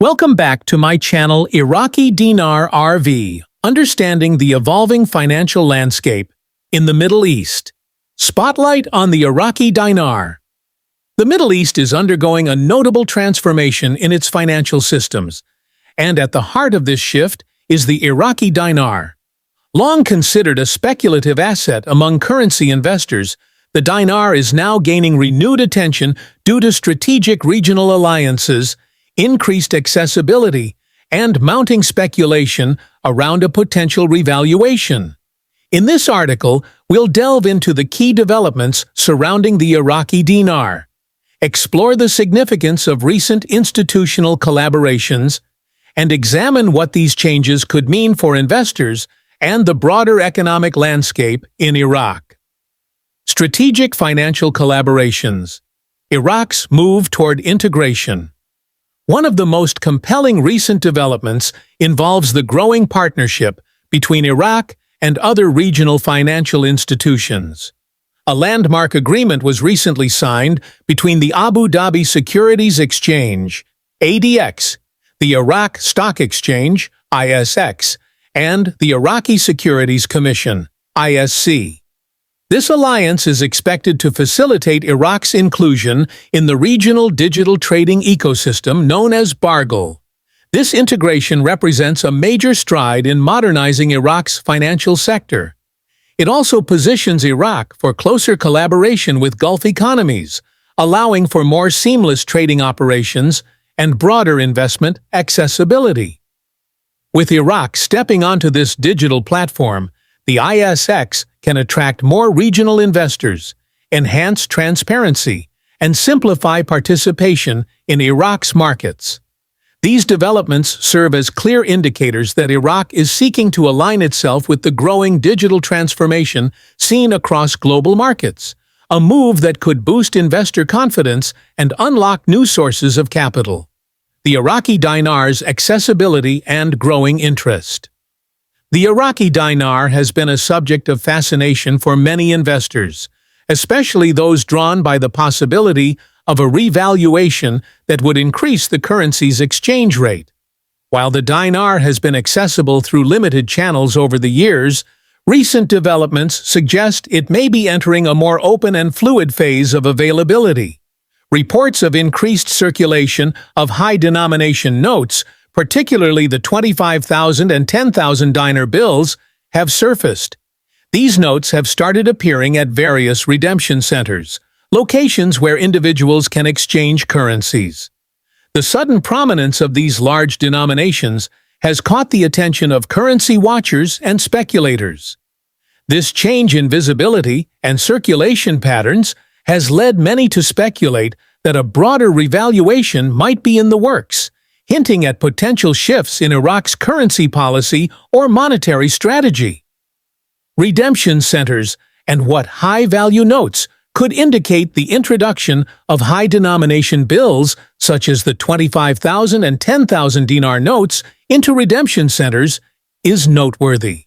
Welcome back to my channel Iraqi Dinar RV, understanding the evolving financial landscape in the Middle East. Spotlight on the Iraqi Dinar. The Middle East is undergoing a notable transformation in its financial systems, and at the heart of this shift is the Iraqi Dinar. Long considered a speculative asset among currency investors, the dinar is now gaining renewed attention due to strategic regional alliances, increased accessibility, and mounting speculation around a potential revaluation. In this article, we'll delve into the key developments surrounding the Iraqi dinar, explore the significance of recent institutional collaborations, and examine what these changes could mean for investors and the broader economic landscape in Iraq. Strategic financial collaborations. Iraq's move toward integration. One of the most compelling recent developments involves the growing partnership between Iraq and other regional financial institutions. A landmark agreement was recently signed between the Abu Dhabi Securities Exchange, ADX, the Iraq Stock Exchange, ISX, and the Iraqi Securities Commission, ISC. This alliance is expected to facilitate Iraq's inclusion in the regional digital trading ecosystem known as Bargil. This integration represents a major stride in modernizing Iraq's financial sector. It also positions Iraq for closer collaboration with Gulf economies, allowing for more seamless trading operations and broader investment accessibility. With Iraq stepping onto this digital platform, the ISX can attract more regional investors, enhance transparency, and simplify participation in Iraq's markets. These developments serve as clear indicators that Iraq is seeking to align itself with the growing digital transformation seen across global markets, a move that could boost investor confidence and unlock new sources of capital. The Iraqi dinar's accessibility and growing interest. The Iraqi dinar has been a subject of fascination for many investors, especially those drawn by the possibility of a revaluation that would increase the currency's exchange rate. While the dinar has been accessible through limited channels over the years, recent developments suggest it may be entering a more open and fluid phase of availability. Reports of increased circulation of high-denomination notes, particularly the 25,000 and 10,000 dinar bills, have surfaced. These notes have started appearing at various redemption centers, locations where individuals can exchange currencies. The sudden prominence of these large denominations has caught the attention of currency watchers and speculators. This change in visibility and circulation patterns has led many to speculate that a broader revaluation might be in the works, hinting at potential shifts in Iraq's currency policy or monetary strategy. Redemption centers and what high-value notes could indicate the introduction of high-denomination bills such as the 25,000 and 10,000 dinar notes into redemption centers is noteworthy.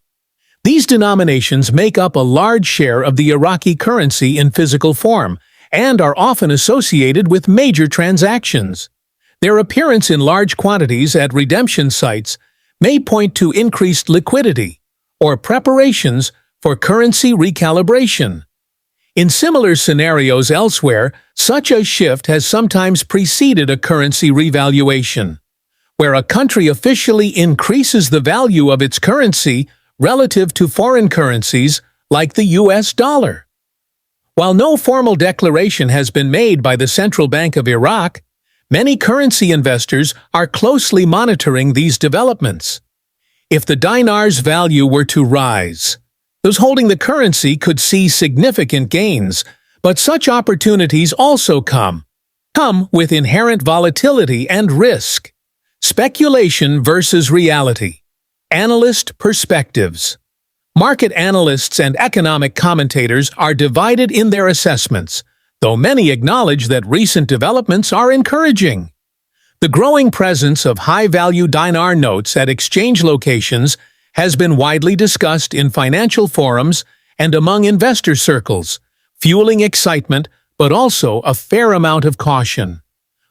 These denominations make up a large share of the Iraqi currency in physical form and are often associated with major transactions. Their appearance in large quantities at redemption sites may point to increased liquidity or preparations for currency recalibration. In similar scenarios elsewhere, such a shift has sometimes preceded a currency revaluation, where a country officially increases the value of its currency relative to foreign currencies like the US dollar. While no formal declaration has been made by the Central Bank of Iraq, many currency investors are closely monitoring these developments. If the dinar's value were to rise, those holding the currency could see significant gains, but such opportunities also come with inherent volatility and risk. Speculation versus reality. Analyst perspectives. Market analysts and economic commentators are divided in their assessments, though many acknowledge that recent developments are encouraging. The growing presence of high-value dinar notes at exchange locations has been widely discussed in financial forums and among investor circles, fueling excitement but also a fair amount of caution.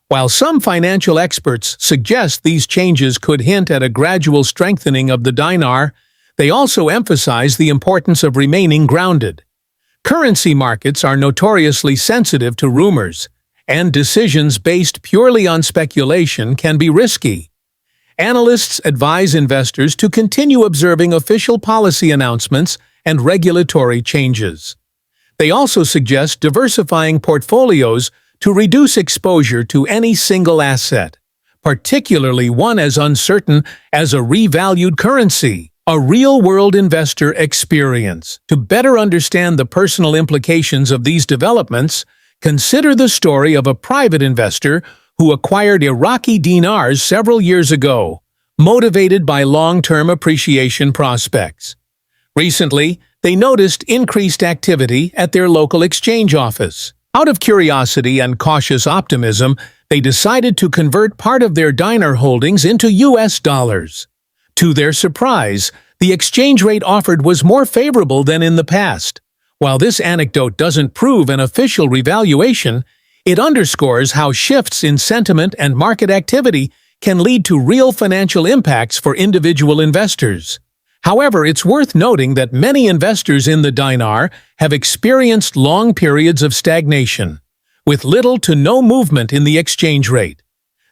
While some financial experts suggest these changes could hint at a gradual strengthening of the dinar, they also emphasize the importance of remaining grounded. Currency markets are notoriously sensitive to rumors, and decisions based purely on speculation can be risky. Analysts advise investors to continue observing official policy announcements and regulatory changes. They also suggest diversifying portfolios to reduce exposure to any single asset, particularly one as uncertain as a revalued currency. A real-world investor experience. To better understand the personal implications of these developments, consider the story of a private investor who acquired Iraqi dinars several years ago, motivated by long-term appreciation prospects. Recently, they noticed increased activity at their local exchange office. Out of curiosity and cautious optimism, they decided to convert part of their dinar holdings into US dollars. To their surprise, the exchange rate offered was more favorable than in the past. While this anecdote doesn't prove an official revaluation, it underscores how shifts in sentiment and market activity can lead to real financial impacts for individual investors. However, it's worth noting that many investors in the dinar have experienced long periods of stagnation, with little to no movement in the exchange rate.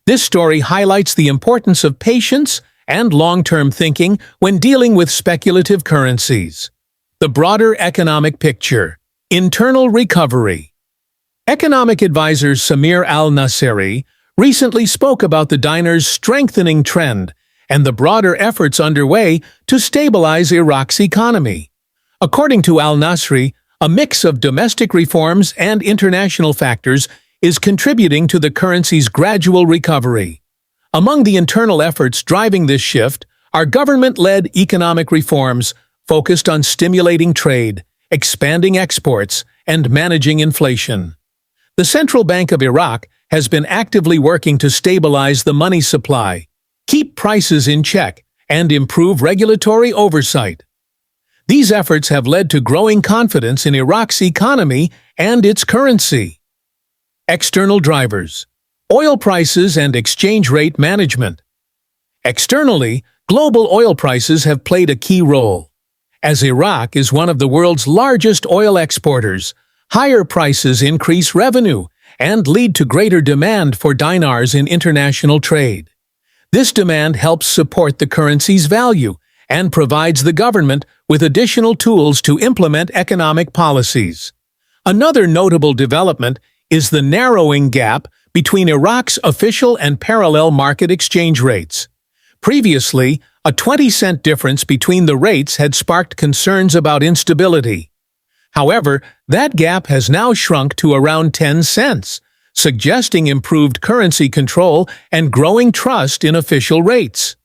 This story highlights the importance of patience and long-term thinking when dealing with speculative currencies. The broader economic picture. Internal recovery. Economic advisor Samir al-Naseri recently spoke about the dinar's strengthening trend and the broader efforts underway to stabilize Iraq's economy. According to al-Nasri, a mix of domestic reforms and international factors is contributing to the currency's gradual recovery. Among the internal efforts driving this shift are government-led economic reforms focused on stimulating trade, expanding exports, and managing inflation. The Central Bank of Iraq has been actively working to stabilize the money supply, keep prices in check, and improve regulatory oversight. These efforts have led to growing confidence in Iraq's economy and its currency. External drivers. Oil prices and exchange rate management. Externally, global oil prices have played a key role. As Iraq is one of the world's largest oil exporters, higher prices increase revenue and lead to greater demand for dinars in international trade. This demand helps support the currency's value and provides the government with additional tools to implement economic policies. Another notable development is the narrowing gap between Iraq's official and parallel market exchange rates. Previously, a 20-cent difference between the rates had sparked concerns about instability. However, that gap has now shrunk to around 10 cents, suggesting improved currency control and growing trust in official rates.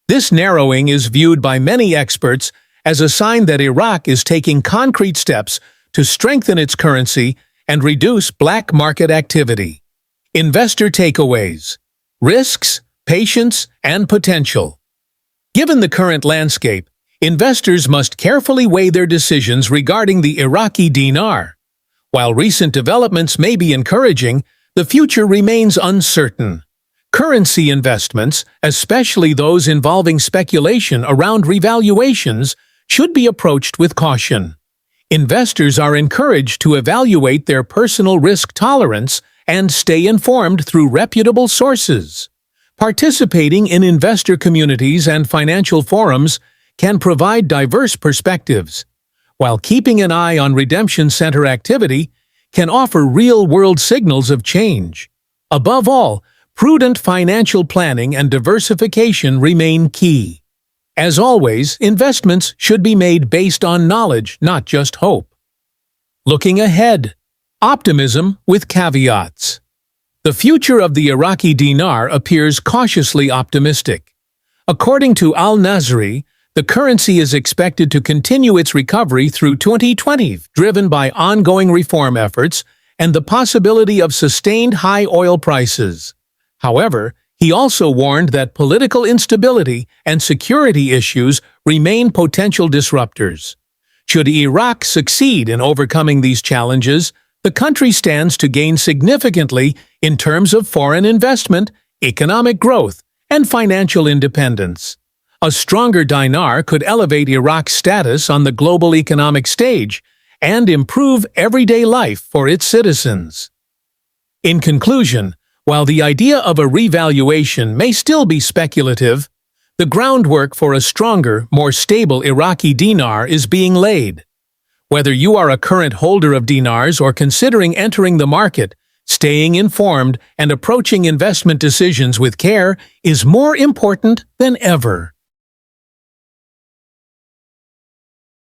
This narrowing is viewed by many experts as a sign that Iraq is taking concrete steps to strengthen its currency and reduce black market activity. Investor takeaways. Risks, patience, and potential. Given the current landscape, investors must carefully weigh their decisions regarding the Iraqi dinar. While recent developments may be encouraging, the future remains uncertain. Currency investments, especially those involving speculation around revaluations, should be approached with caution. Investors are encouraged to evaluate their personal risk tolerance and stay informed through reputable sources. Participating in investor communities and financial forums can provide diverse perspectives, while keeping an eye on redemption center activity can offer real-world signals of change. Above all, prudent financial planning and diversification remain key. As always, investments should be made based on knowledge, not just hope. Looking ahead. Optimism with caveats. The future of the Iraqi dinar appears cautiously optimistic. According to al-Nasri, the currency is expected to continue its recovery through 2020, driven by ongoing reform efforts and the possibility of sustained high oil prices. However, he also warned that political instability and security issues remain potential disruptors. Should Iraq succeed in overcoming these challenges, the country stands to gain significantly in terms of foreign investment, economic growth, and financial independence. A stronger dinar could elevate Iraq's status on the global economic stage and improve everyday life for its citizens. In conclusion, while the idea of a revaluation may still be speculative, the groundwork for a stronger, more stable Iraqi dinar is being laid. Whether you are a current holder of dinars or considering entering the market, staying informed and approaching investment decisions with care is more important than ever.